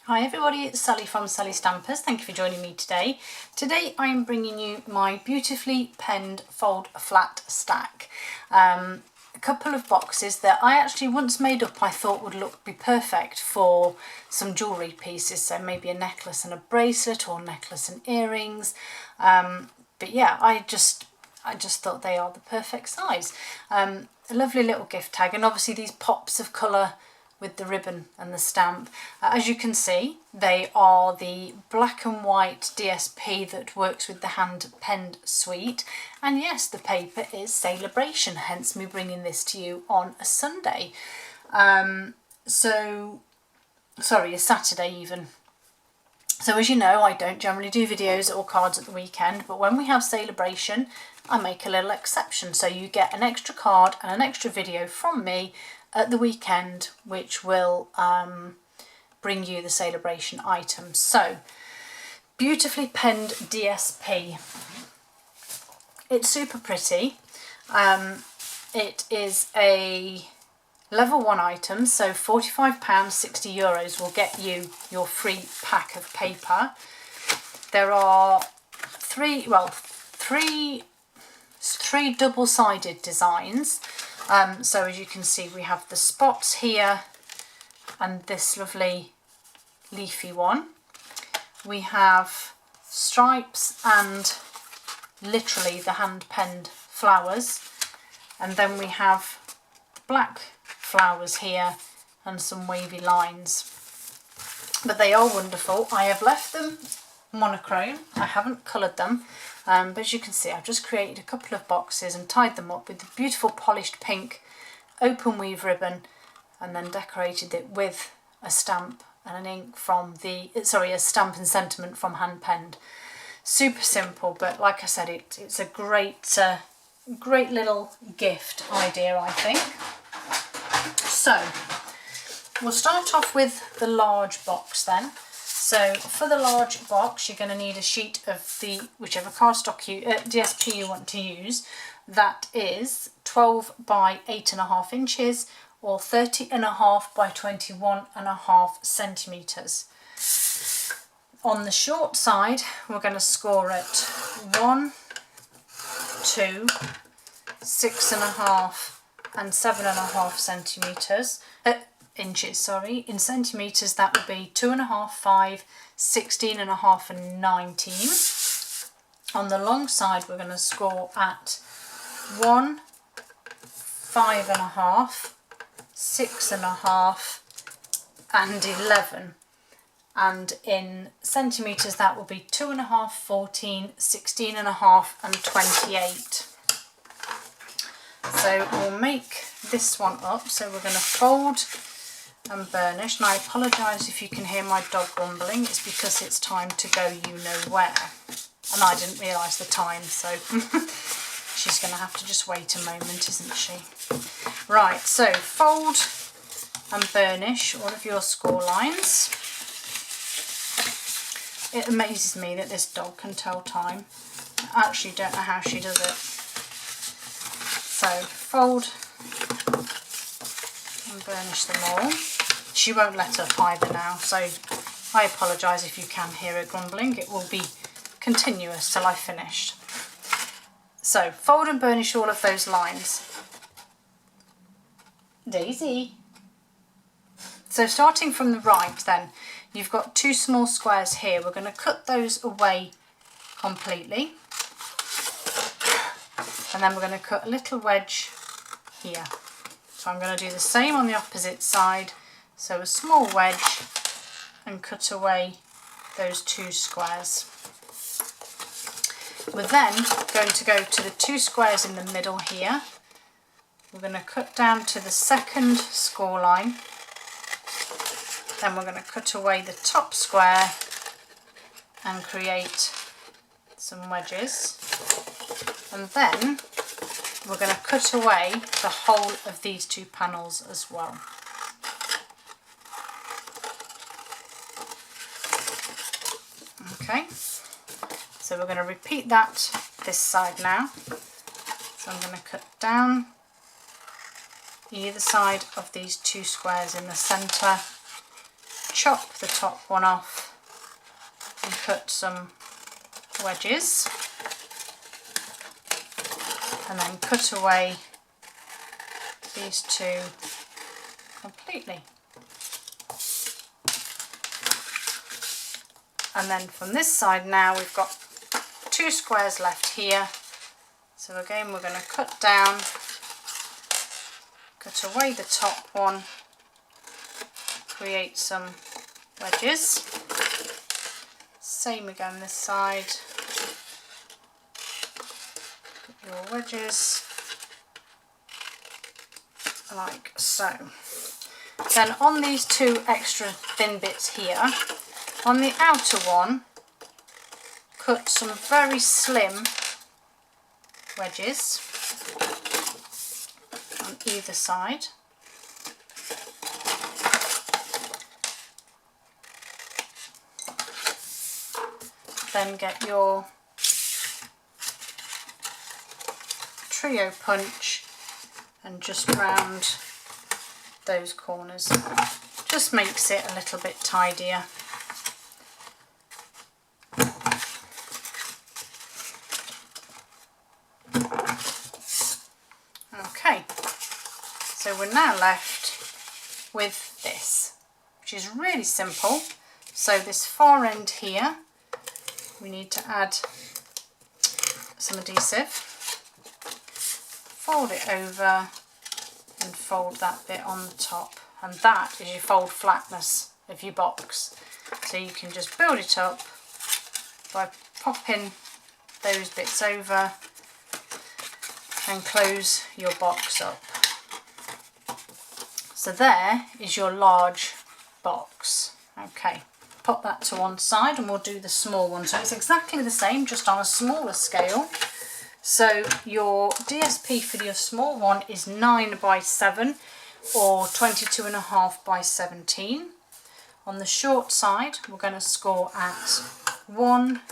Hi everybody, it's Sally from Sally Stampers. Thank you for joining me today. Today I am bringing you my beautifully penned fold flat stack. A couple of boxes that I actually once made up I thought would be perfect for some jewellery pieces, so maybe a necklace and a bracelet or necklace and earrings. But yeah, I just thought they are the perfect size. A lovely little gift tag, and obviously these pops of colour with the ribbon and the stamp. As you can see, they are the black and white DSP that works with the hand penned suite, and yes, the paper is sale-a-bration, hence me bringing this to you on a Sunday. A Saturday even. So as you know, I don't generally do videos or cards at the weekend, but when we have sale-a-bration, I make a little exception. So you get an extra card and an extra video from me at the weekend, which will bring you the sale-a-bration items. So, beautifully penned DSP. It's super pretty. It is a level 1 item, so £45, €60 will get you your free pack of paper. There are three double-sided designs. So as you can see, we have the spots here and this lovely leafy one. We have stripes and literally the hand-penned flowers. And then we have black flowers here and some wavy lines. But they are wonderful. I have left them monochrome. I haven't coloured them. But as you can see, I've just created a couple of boxes and tied them up with the beautiful polished pink open weave ribbon, and then decorated it with a stamp and an ink from a stamp and sentiment from hand penned. Super simple, but like I said, it's a great little gift idea, I think. So we'll start off with the large box then. So for the large box, you're going to need a sheet of the whichever cardstock DSP you want to use. That is 12 by 8.5 inches or 30.5 by 21.5 centimetres. On the short side, we're going to score at 1, 2, 6.5 and 7.5 centimetres. Inches, in centimetres that would be 2.5, 5, 16.5 and 19. On the long side we're going to score at 1, 5.5, 6.5 and 11. And in centimetres that will be 2.5, 14, 16.5 and 28. So we'll make this one up. So we're going to fold and burnish, and I apologise if you can hear my dog grumbling. It's because it's time to go you know where, and I didn't realise the time, so she's going to have to just wait a moment, isn't she? Right, so fold and burnish all of your score lines. It amazes me that this dog can tell time. I actually don't know how she does it. So fold and burnish them all. She won't let up either now, so I apologise if you can hear her grumbling. It will be continuous till I've finished. So fold and burnish all of those lines. Daisy. So starting from the right then, you've got 2 small squares here. We're going to cut those away completely. And then we're going to cut a little wedge here. So I'm going to do the same on the opposite side. So a small wedge and cut away those 2 squares. We're then going to go to the 2 squares in the middle here. We're going to cut down to the second score line. Then we're going to cut away the top square and create some wedges. And then we're going to cut away the whole of these 2 panels as well. Okay, so we're going to repeat that this side now. So I'm going to cut down either side of these 2 squares in the centre, chop the top one off and cut some wedges, and then cut away these two completely. And then from this side now we've got 2 squares left here. So again we're going to cut down, cut away the top one, create some wedges. Same again this side. Put your wedges like so. Then on these 2 extra thin bits here, on the outer one, cut some very slim wedges on either side. Then get your trio punch and just round those corners. Just makes it a little bit tidier. Okay, so we're now left with this, which is really simple. So this far end here, we need to add some adhesive, fold it over and fold that bit on the top, and that is your fold flatness of your box. So you can just build it up by popping those bits over and close your box up. So there is your large box. Okay, put that to one side and we'll do the small one. So it's exactly the same, just on a smaller scale. So your DSP for your small one is 9 by 7 or 22.5 by 17. On the short side, we're going to score at 1,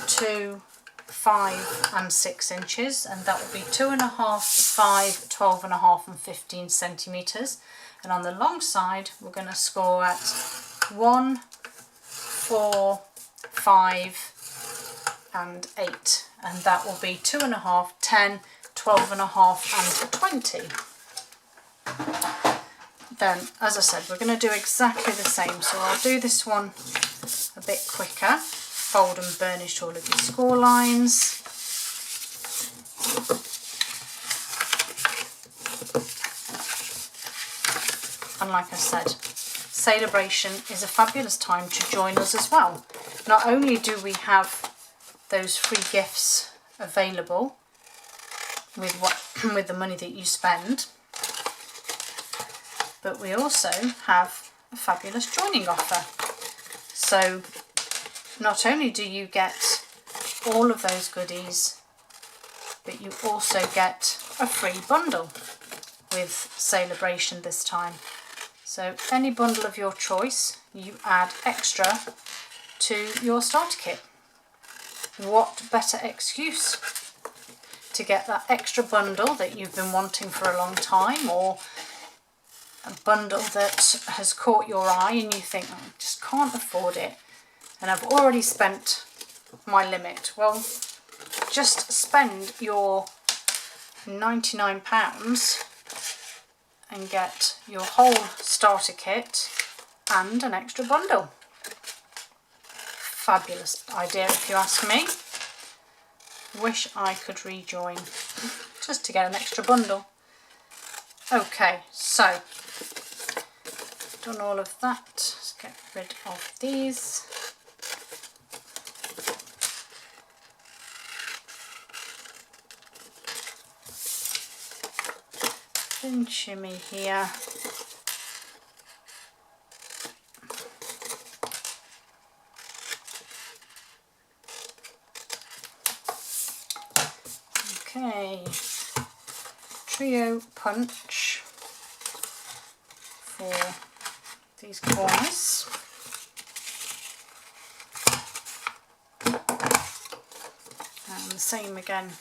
2, 5 and 6 inches, and that will be 2.5, 5, 12.5 and 15 centimetres. And on the long side we're going to score at 1, 4, 5 and 8, and that will be 2.5, 10, 12.5 and 20. Then, as I said, we're going to do exactly the same. So I'll do this one a bit quicker. Fold and burnish all of your score lines. And like I said, sale-a-bration is a fabulous time to join us as well. Not only do we have those free gifts available with the money that you spend, but we also have a fabulous joining offer. So not only do you get all of those goodies, but you also get a free bundle with sale-a-bration this time. So any bundle of your choice, you add extra to your starter kit. What better excuse to get that extra bundle that you've been wanting for a long time, or a bundle that has caught your eye and you think, I just can't afford it and I've already spent my limit. Well, just spend your £99 and get your whole starter kit and an extra bundle. Fabulous idea if you ask me. Wish I could rejoin just to get an extra bundle. Okay, so done all of that. Let's get rid of these. Thin shimmy here. Okay, trio punch for these corners. And the same again.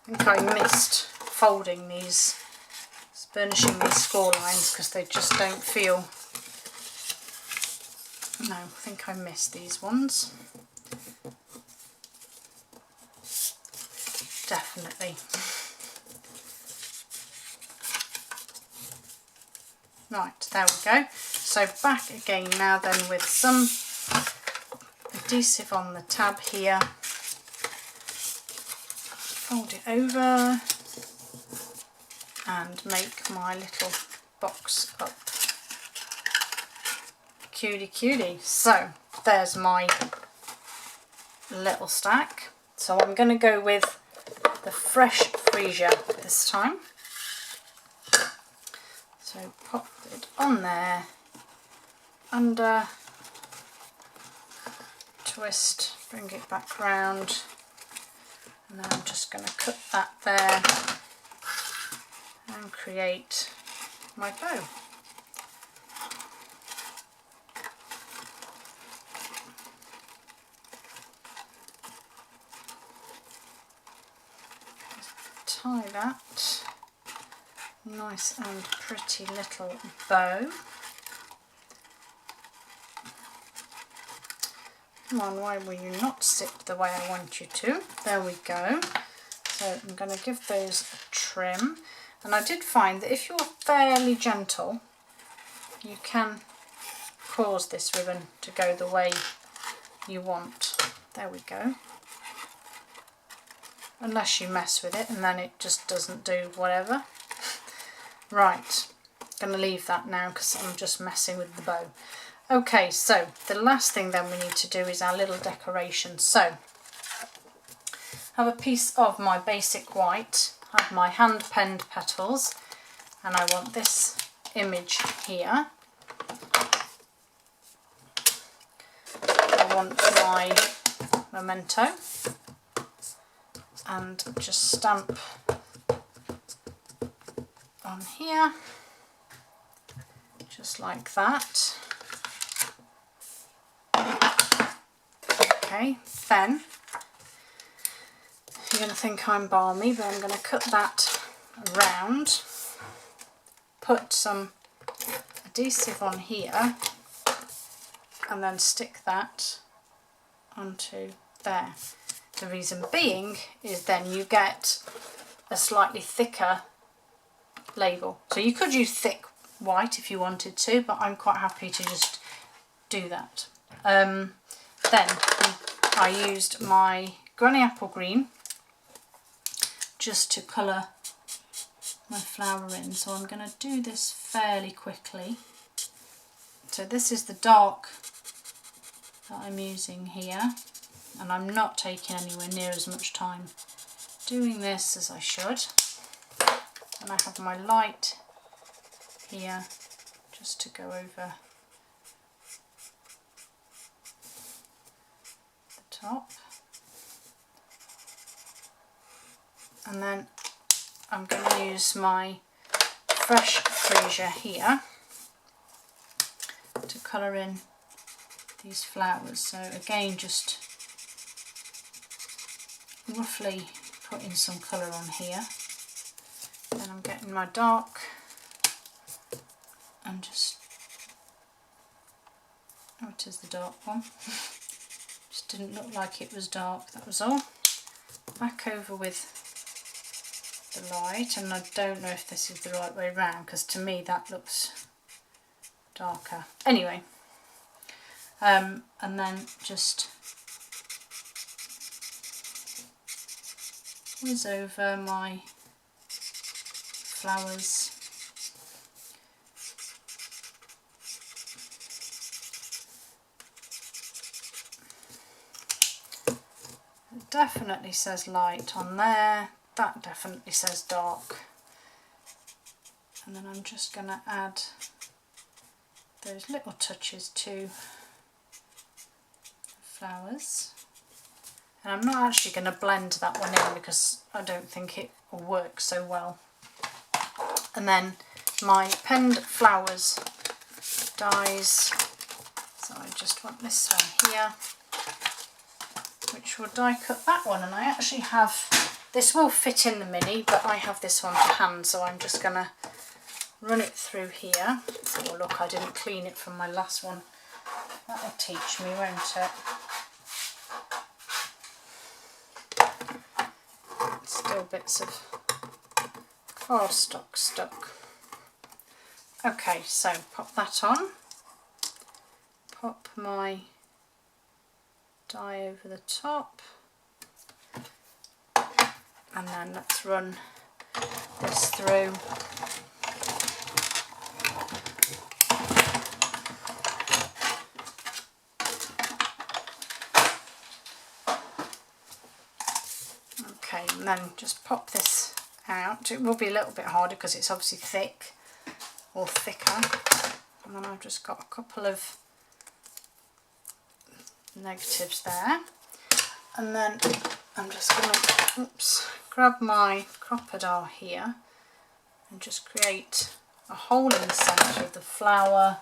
I think I missed folding these, burnishing these score lines because they just don't feel No, I think I missed these ones. Definitely. Right, there we go. So back again now then with some adhesive on the tab here. Fold it over and make my little box up. Cutie. So there's my little stack. So I'm going to go with the fresh freesia this time. So pop it on there, under, twist, bring it back round, and then I'm just going to cut that there and create my bow. Tie that nice and pretty little bow. Come on, why will you not sit the way I want you to? There we go. So I'm going to give those a trim, and I did find that if you're fairly gentle you can cause this ribbon to go the way you want. There we go. Unless you mess with it and then it just doesn't do whatever. Right, going to leave that now because I'm just messing with the bow. Okay, so the last thing then we need to do is our little decoration. So I have a piece of my basic white, I have my hand penned petals, and I want this image here. I want my memento, and just stamp on here, just like that. Okay, then you're going to think I'm balmy, but I'm going to cut that around, put some adhesive on here, and then stick that onto there. The reason being is then you get a slightly thicker label. So you could use thick white if you wanted to, but I'm quite happy to just do that. Then I used my Granny Apple Green just to colour my flower in, so I'm going to do this fairly quickly. So this is the dark that I'm using here, and I'm not taking anywhere near as much time doing this as I should. And I have my light here just to go over the top, and then I'm going to use my fresh freesia here to colour in these flowers. So again, just roughly putting some colour on here. Then I'm getting my dark and just, oh, it is the dark one. Just didn't look like it was dark, that was all. Back over with the light, and I don't know if this is the right way round because to me that looks darker. Anyway, and then just whiz over my flowers. It definitely says light on there, that definitely says dark. And then I'm just going to add those little touches to the flowers. And I'm not actually going to blend that one in because I don't think it will work so well. And then my penned flowers dies, so I just want this one here, which will die cut that one. And I actually have, this will fit in the mini, but I have this one to hand, so I'm just going to run it through here. Oh look, I didn't clean it from my last one. That'll teach me, won't it? Still bits of cardstock stuck. Okay, so pop that on. Pop my die over the top. And then let's run this through. Okay, and then just pop this out. It will be a little bit harder because it's obviously thick or thicker. And then I've just got a couple of negatives there. And then I'm just going to grab my crocodile here and just create a hole in the centre of the flower,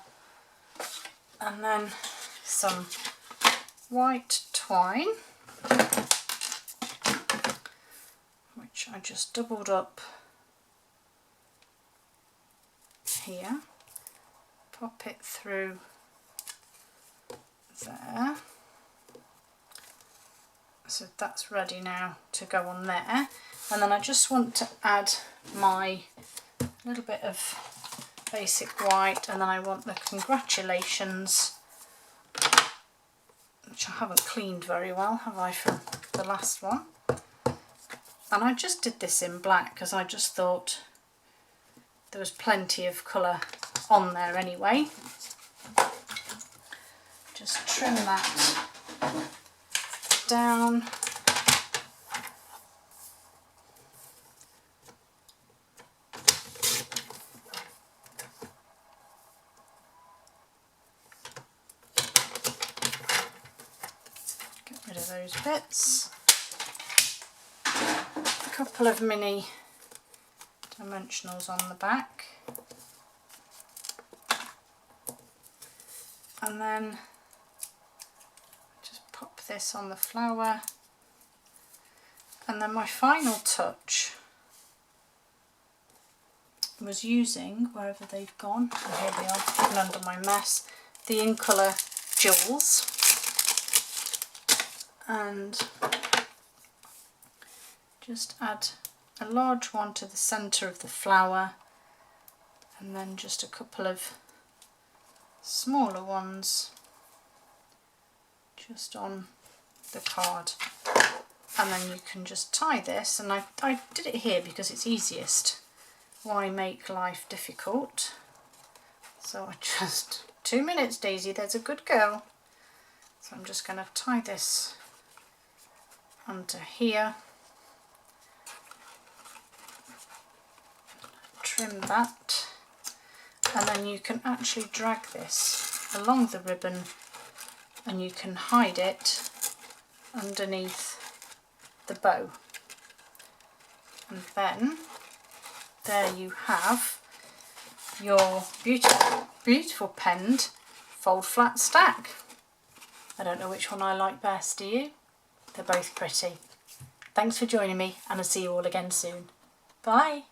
and then some white twine, which I just doubled up here, pop it through there. So that's ready now to go on there, and then I just want to add my little bit of basic white, and then I want the congratulations, which I haven't cleaned very well, have I, from the last one? And I just did this in black because I just thought there was plenty of colour on there anyway. Just trim that down. Get rid of those bits. A couple of mini dimensionals on the back. And then pop this on the flower, and then my final touch was using, wherever they've gone, oh, here they are, hidden under my mess, the In Colour jewels, and just add a large one to the centre of the flower, and then just a couple of smaller ones just on the card, and then you can just tie this, and I did it here because it's easiest. Why make life difficult? So I just 2 minutes, Daisy, there's a good girl. So I'm just going to tie this onto here, trim that, and then you can actually drag this along the ribbon, and you can hide it underneath the bow. And then there you have your beautiful penned fold flat stack. I don't know which one I like best, do you? They're both pretty. Thanks for joining me, and I'll see you all again soon. Bye!